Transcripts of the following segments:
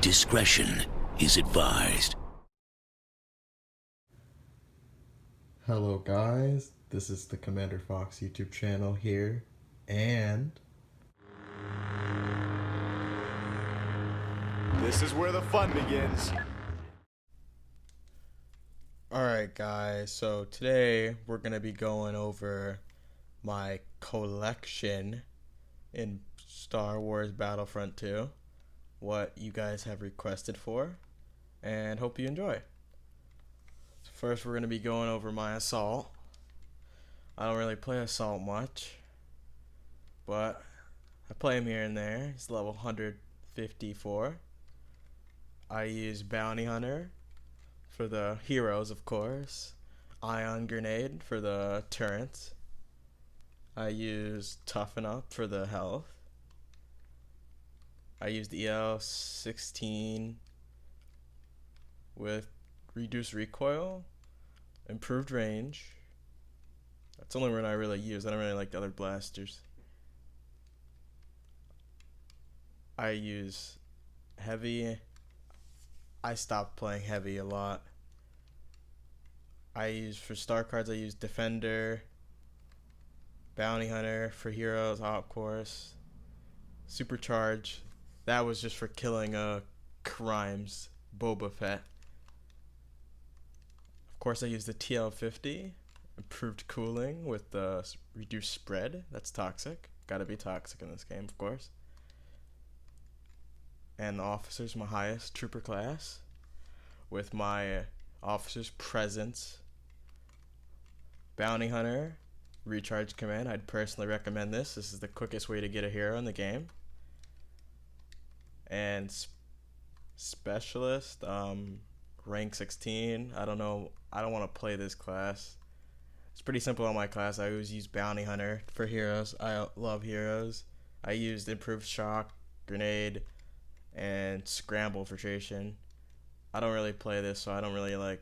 Discretion is advised. Hello guys, this is the Commander Fox YouTube channel here, and this is where the fun begins. alright guys, so today we're going to be going over my collection in Star Wars Battlefront 2, what you guys have requested for, and hope you enjoy. First, we're going to be going over my Assault. I don't really play Assault much, but I play him here and there. He's level 154. I use Bounty Hunter for the heroes, of course. Ion Grenade for the turrets. I use Toughen Up for the health. I used EL-16 with reduced recoil, improved range. That's the only one I really use. I don't really like the other blasters. I use heavy. I stopped playing heavy a lot. For star cards, I use Defender, Bounty Hunter for heroes, of course. Supercharge. That was just for killing crimes, Boba Fett. Of course, I used the TL50, improved cooling with the reduced spread. That's toxic. Gotta be toxic in this game, of course. And the officer's my highest trooper class, with my officer's presence. Bounty Hunter, recharge command. I'd personally recommend this. This is the quickest way to get a hero in the game. And specialist, rank 16. I don't know. I don't want to play this class. It's pretty simple on my class. I always use Bounty Hunter for heroes. I love heroes. I used improved shock, grenade, and scramble filtration. I don't really play this, so I don't really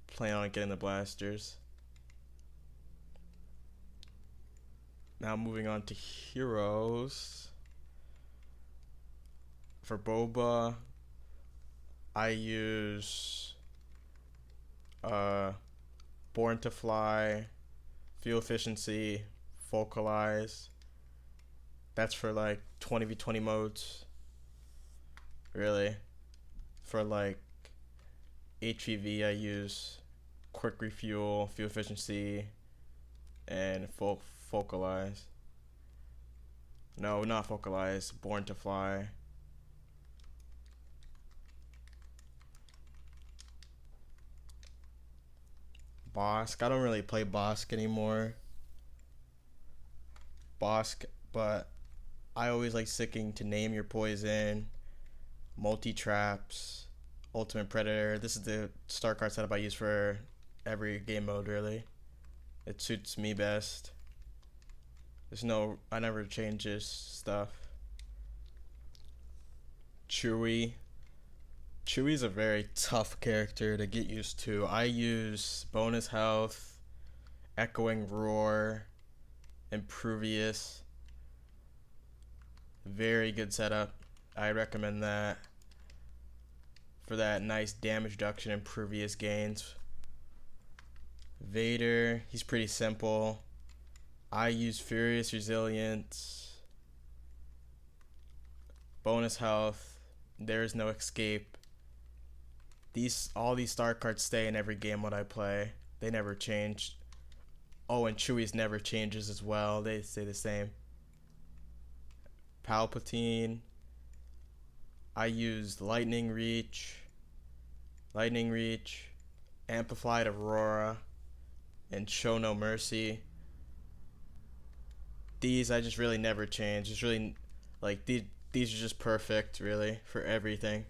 plan on getting the blasters. Now moving on to heroes. For Boba, I use Born to Fly, Fuel Efficiency, Focalize. That's for 20v20 modes. Really. For HVV, I use Quick Refuel, Fuel Efficiency, and Focalize. No, not Focalize. Born to Fly. Bosk. I don't really play Bosk anymore. But I always like sticking to Name Your Poison, Multi-Traps, Ultimate Predator. This is the star card setup I use for every game mode, really. It suits me best. I never change this stuff. Chewie. Chewie's a very tough character to get used to. I use bonus health, echoing roar, impervious. Very good setup. I recommend that for that nice damage reduction and impervious gains. Vader, he's pretty simple. I use furious resilience, bonus health. There's no escape. All these star cards stay in every game what I play. They never change. Oh, and Chewie's never changes as well. They stay the same. Palpatine. I used Lightning Reach, Amplified Aurora, and Show No Mercy. These I just really never change. It's really these are just perfect, really, for everything.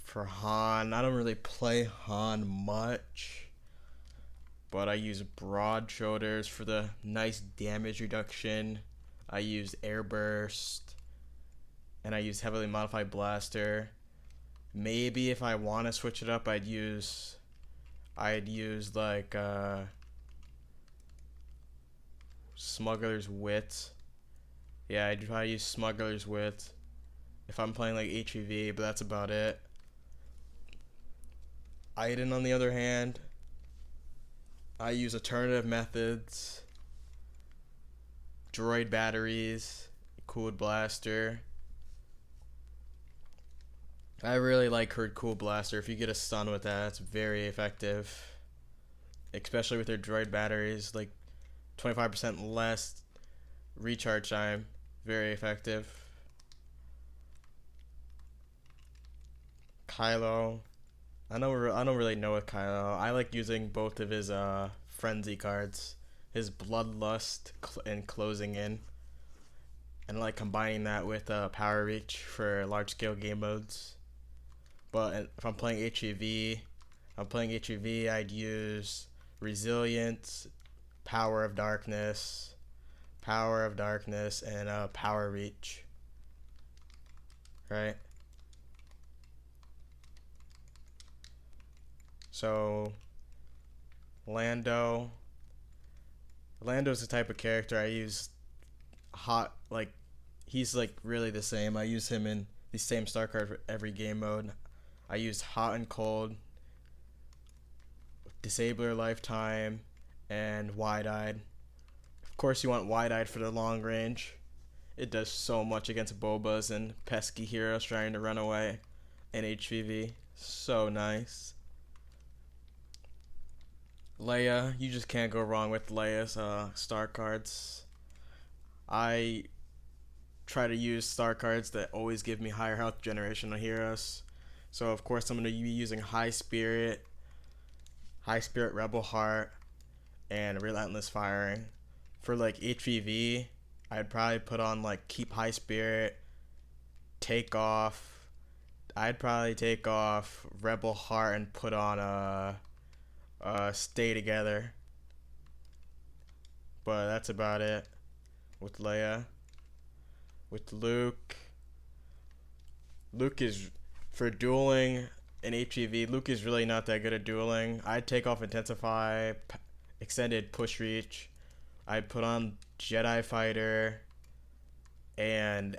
For Han, I don't really play Han much, but I use Broad Shoulders for the nice damage reduction. I use Airburst, and I use Heavily Modified Blaster. Maybe if I want to switch it up, I'd use Smuggler's Wit Yeah, I try to use Smuggler's Wit if I'm playing like HEV, but that's about it. Iden, on the other hand, I use alternative methods, droid batteries, cooled blaster. I really like her cool blaster. If you get a stun with that, it's very effective. Especially with her droid batteries, like 25% less recharge time. Very effective. Kylo. I don't really know with Kylo. I like using both of his frenzy cards, his bloodlust and closing in, and like combining that with power reach for large scale game modes. But if I'm playing HEV, I'd use resilience, power of darkness, and power reach. Right. So Lando's the type of character I use hot, like he's like really the same. I use him in the same star card for every game mode. I use hot and cold, disabler lifetime, and wide-eyed. Of course you want wide-eyed for the long range. It does so much against Bobas and pesky heroes trying to run away in HVV. So nice. Leia, you just can't go wrong with Leia's star cards. I try to use star cards that always give me higher health generation on heroes. So of course I'm going to be using High Spirit, Rebel Heart, and Relentless Firing. For like HVV, I'd probably put on like Keep High Spirit, take off. I'd probably take off Rebel Heart and put on Stay Together. But that's about it with Leia. With Luke is, for dueling in HEV, Luke is really not that good at dueling. I'd take off Intensify, Extended Push Reach. I'd put on Jedi Fighter and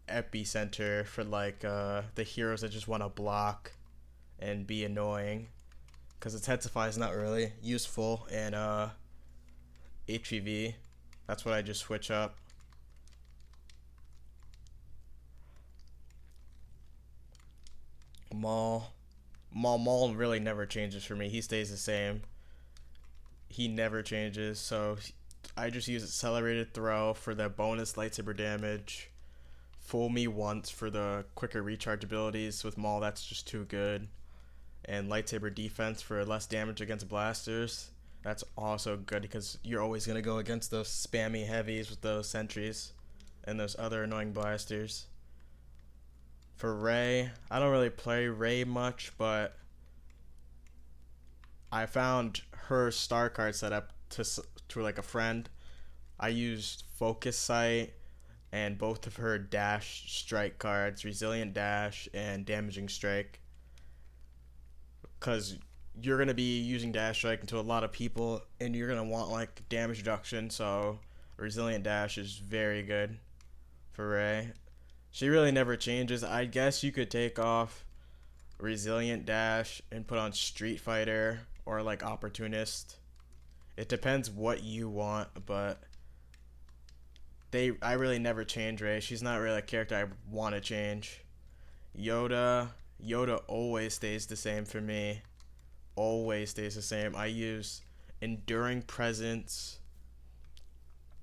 Epicenter for like the heroes that just want to block and be annoying. Because Intensify is not really useful in HEV. That's what I just switch up. Maul really never changes for me. He stays the same. He never changes. So I just use Accelerated Throw for the bonus lightsaber damage. Fool Me Once for the quicker recharge abilities. With Maul, that's just too good. And lightsaber defense for less damage against blasters. That's also good because you're always going to go against those spammy heavies with those sentries and those other annoying blasters. For Rey, I don't really play Rey much, but I found her star card set up to like a friend. I used Focus Sight and both of her dash strike cards, Resilient Dash and Damaging Strike. Because you're going to be using dash strike into a lot of people and you're going to want like damage reduction, so Resilient Dash is very good for Rey. She really never changes. I guess you could take off Resilient Dash and put on Street Fighter or like Opportunist. It depends what you want, but I really never change Rey. She's not really a character I want to change. Yoda always stays the same for me. Always stays the same. I use Enduring Presence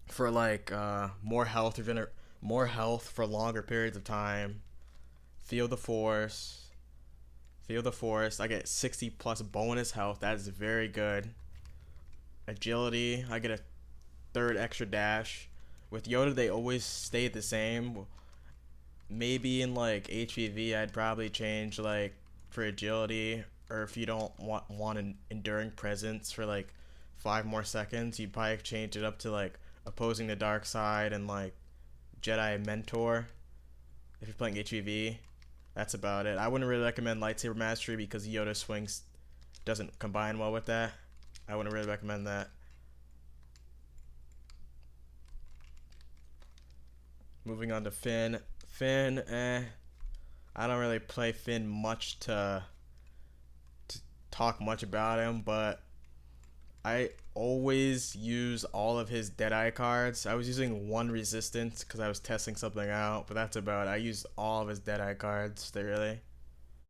for like more health for longer periods of time. Feel the Force. I get 60 plus bonus health. That is very good. Agility, I get a third extra dash. With Yoda, they always stay the same. Maybe in like HEV, I'd probably change like for agility, or if you don't want an Enduring Presence for like 5 more seconds, you'd probably change it up to like Opposing the Dark Side and like Jedi Mentor. If you're playing HEV, that's about it. I wouldn't really recommend Lightsaber Mastery because Yoda swings doesn't combine well with that. I wouldn't really recommend that. Moving on to Finn. Finn, I don't really play Finn much to talk much about him, but I always use all of his Deadeye cards. I was using one resistance because I was testing something out, but that's about it. I use all of his Deadeye cards, really.